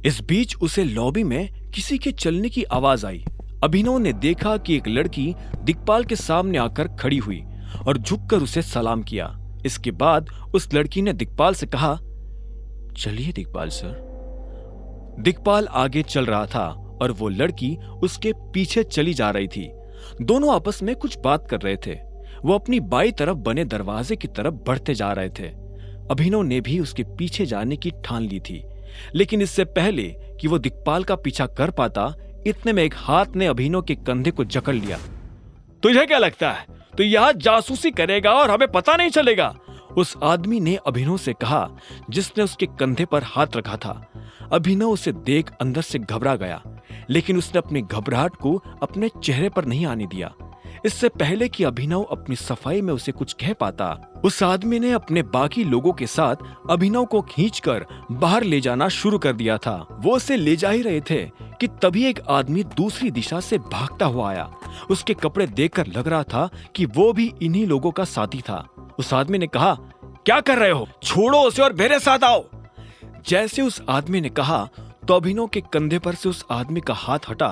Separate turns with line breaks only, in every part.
इस बीच उसे लॉबी में किसी के चलने की आवाज आई। अभिनव ने देखा कि एक लड़की दिक्पाल के सामने आकर खड़ी हुई और झुककर उसे सलाम किया। इसके बाद उस लड़की ने दिक्पाल से कहा, चलिए दिक्पाल सर। दिक्पाल आगे चल रहा था और वो लड़की उसके पीछे चली जा रही थी। दोनों आपस में कुछ बात कर रहे थे। वो अपनी बाईं तरफ बने दरवाजे की तरफ बढ़ते जा रहे थे। अभिनव ने भी उसके पीछे जाने की ठान ली थी, लेकिन इससे पहले कि वो दिक्पाल का पीछा कर पाता, इतने में एक हाथ ने अभिनव के कंधे को जकड़ लिया। तुझे क्या लगता है तू यहाँ जासूसी करेगा और हमें पता नहीं चलेगा? उस आदमी ने अभिनव से कहा, जिसने उसके कंधे पर हाथ रखा था। अभिनव उसे देख अंदर से घबरा गया, लेकिन उसने अपनी घबराहट को अपने चेहरे पर नहीं आने दिया। इससे पहले कि अभिनव अपनी सफाई में उसे कुछ कह पाता, उस आदमी ने अपने बाकी लोगों के साथ अभिनव को खींचकर बाहर ले जाना शुरू कर दिया था। वो उसे ले जा ही रहे थे कि तभी एक आदमी दूसरी दिशा से भागता हुआ आया। उसके कपड़े देखकर लग रहा था कि वो भी इन्हीं लोगों का साथी था। उस आदमी ने कहा, क्या कर रहे हो? छोड़ो उसे और मेरे साथ आओ। जैसे उस आदमी ने कहा तो अभिनव के कंधे पर से उस आदमी का हाथ हटा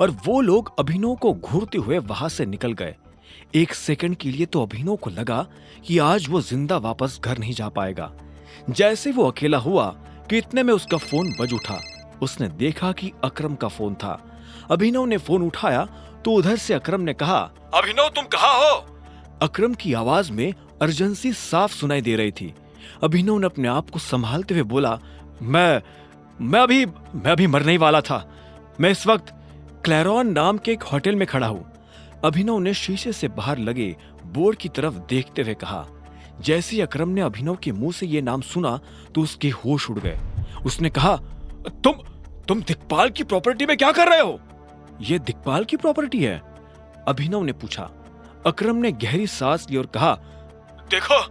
और वो लोग अभिनव को घूरते हुए वहां से निकल गए। एक सेकंड के लिए तो अभिनव को लगा कि आज वो जिंदा वापस घर नहीं जा पाएगा। जैसे वो अकेला हुआ कि इतने में उसका फोन बज उठा। उसने देखा कि अकरम का फोन था। अभिनव ने फोन उठाया तो उधर से अकरम ने कहा, अभिनव तुम कहाँ हो? अकरम की आवाज में अर्जेंसी साफ सुनाई दे रही थी। अभिनव ने अपने आप को संभालते हुए बोला, मैं अभी मरने ही वाला था। मैं इस वक्त क्लैरॉन नाम के एक होटल में खड़ा हूँ। अभिनव ने शीशे से बाहर लगे बोर्ड की तरफ देखते हुए कहा। जैसे ही अकरम ने अभिनव के मुंह से ये नाम सुना तो उसके होश उड़ गए। उसने कहा, तुम दिक्पाल की प्रॉपर्टी में क्या कर रहे हो? ये दिक्पाल की प्रॉपर्टी है? अभिनव ने पूछा। अकरम ने गहरी सांस ली और कहा, देखो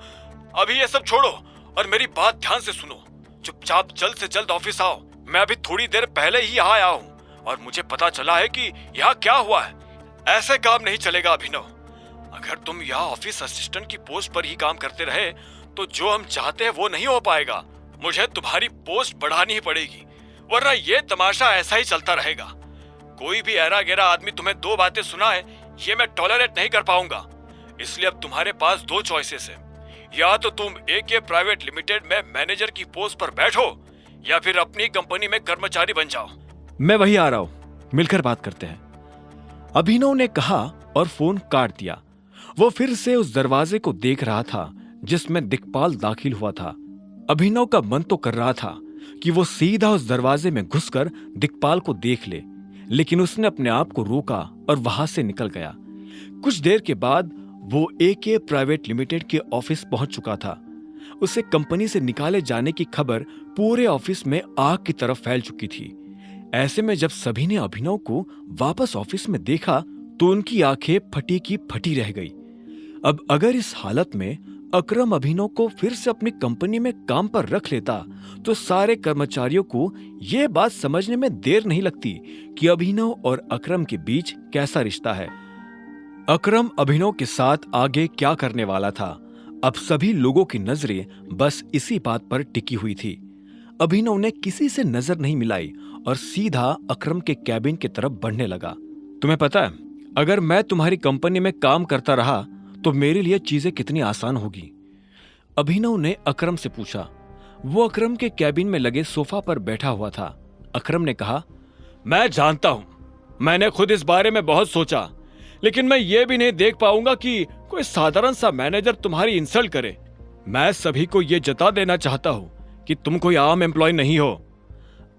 अभी ये सब छोड़ो और मेरी बात ध्यान से सुनो। चुपचाप जल्द से जल्द ऑफिस आओ। मैं अभी थोड़ी देर पहले ही यहाँ आया हूँ और मुझे पता चला है कि यहाँ क्या हुआ है। ऐसे काम नहीं चलेगा अभिनव। अगर तुम यहाँ ऑफिस असिस्टेंट की पोस्ट पर ही काम करते रहे तो जो हम चाहते हैं वो नहीं हो पाएगा। मुझे तुम्हारी पोस्ट बढ़ानी ही पड़ेगी, वरना ये तमाशा ऐसा ही चलता रहेगा। कोई भी ऐरा गैरा आदमी तुम्हें दो बातें सुनाए, ये मैं टॉलरेट नहीं कर पाऊंगा। इसलिए अब तुम्हारे पास दो चॉइसेस है। या तो तुम एके प्राइवेट लिमिटेड में मैनेजर की पोस्ट पर बैठो या फिर अपनी कंपनी में कर्मचारी बन जाओ। मैं वही आ रहा हूं, मिलकर बात करते हैं, अभिनव ने कहा और फोन काट दिया। वो फिर से उस दरवाजे को देख रहा था जिसमें दिक्पाल दाखिल हुआ था। अभिनव का मन तो कर रहा था कि वो सीधा उस दरवाजे में घुसकर दिक्पाल को देख ले, लेकिन उसने अपने आप को रोका और वहां से निकल गया। कुछ देर के बाद वो एके प्राइवेट लिमिटेड के ऑफिस पहुंच चुका था। उसे कंपनी से निकाले जाने की खबर पूरे ऑफिस में आग की तरफ फैल चुकी थी। ऐसे में जब सभी ने अभिनव को वापस ऑफिस में देखा तो उनकी आंखें फटी की फटी रह गई। अब अगर इस हालत में अकरम अभिनव को फिर से अपनी कंपनी में काम पर रख लेता तो सारे कर्मचारियों को यह बात समझने में देर नहीं लगती कि अभिनव और अकरम के बीच कैसा रिश्ता है। अकरम अभिनव के साथ आगे क्या करने वाला था, अब सभी लोगों की नजरें बस इसी बात पर टिकी हुई थी। अभिनव ने किसी से नजर नहीं मिलाई और सीधा अकरम के कैबिन की तरफ बढ़ने लगा। तुम्हें पता है, अगर मैं तुम्हारी कंपनी में काम करता रहा तो मेरे लिए चीजें कितनी आसान होगी? अभिनव ने अकरम से पूछा। वो अकरम के कैबिन में लगे सोफा पर बैठा हुआ था। अकरम ने कहा, मैं जानता हूं, मैंने खुद इस बारे में बहुत सोचा, लेकिन मैं ये भी नहीं देख पाऊंगा कि कोई साधारण सा मैनेजर तुम्हारी इंसल्ट करे। मैं सभी को ये जता देना चाहता हूं कि तुम कोई आम एम्प्लॉय नहीं हो।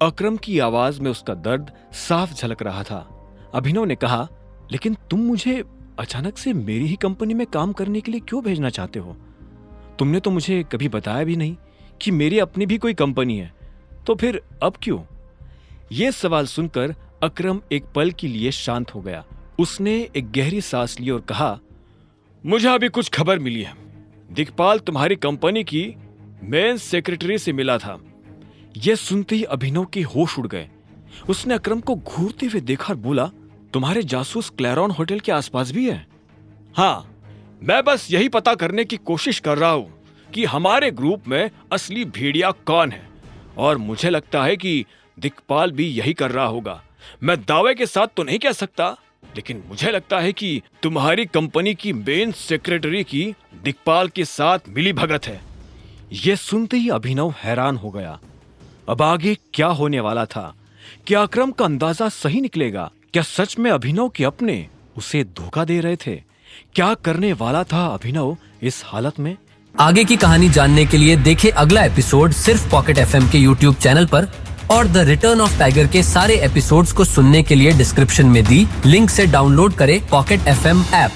अकरम की आवाज में उसका दर्द साफ झलक रहा था। अभिनव ने कहा, लेकिन तुम मुझे अचानक से मेरी ही कंपनी में काम करने के लिए क्यों भेजना चाहते हो? तुमने तो मुझे कभी बताया भी नहीं कि मेरी अपनी भी कोई कंपनी है, तो फिर अब क्यों? यह सवाल सुनकर अकरम एक पल के लिए शांत हो गया। उसने एक गहरी सांस ली और कहा, मुझे अभी कुछ खबर मिली है। दिक्पाल तुम्हारी कंपनी की मेन सेक्रेटरी से मिला था। यह सुनते ही अभिनव के होश उड़ गए। उसने अकरम को घूरते हुए देखा और बोला, तुम्हारे जासूस क्लैरॉन होटल के आसपास भी है? हाँ, मैं बस यही पता करने की कोशिश कर रहा हूं कि हमारे ग्रुप में असली भेड़िया कौन है, और मुझे लगता है कि दिक्पाल भी यही कर रहा होगा। मैं दावे के साथ तो नहीं कह सकता, लेकिन मुझे लगता है कि तुम्हारी कंपनी की मेन सेक्रेटरी की दिक्पाल के साथ मिली भगत है। यह सुनते ही अभिनव हैरान हो गया। अब आगे क्या होने वाला था? क्या अकरम का अंदाजा सही निकलेगा? क्या सच में अभिनव के अपने उसे धोखा दे रहे थे? क्या करने वाला था अभिनव इस हालत में?
आगे की कहानी जानने के लिए देखें अगला एपिसोड सिर्फ पॉकेट एफएम के यूट्यूब चैनल पर, और द रिटर्न ऑफ टाइगर के सारे एपिसोड्स को सुनने के लिए डिस्क्रिप्शन में दी लिंक से डाउनलोड करें पॉकेट एफएम ऐप।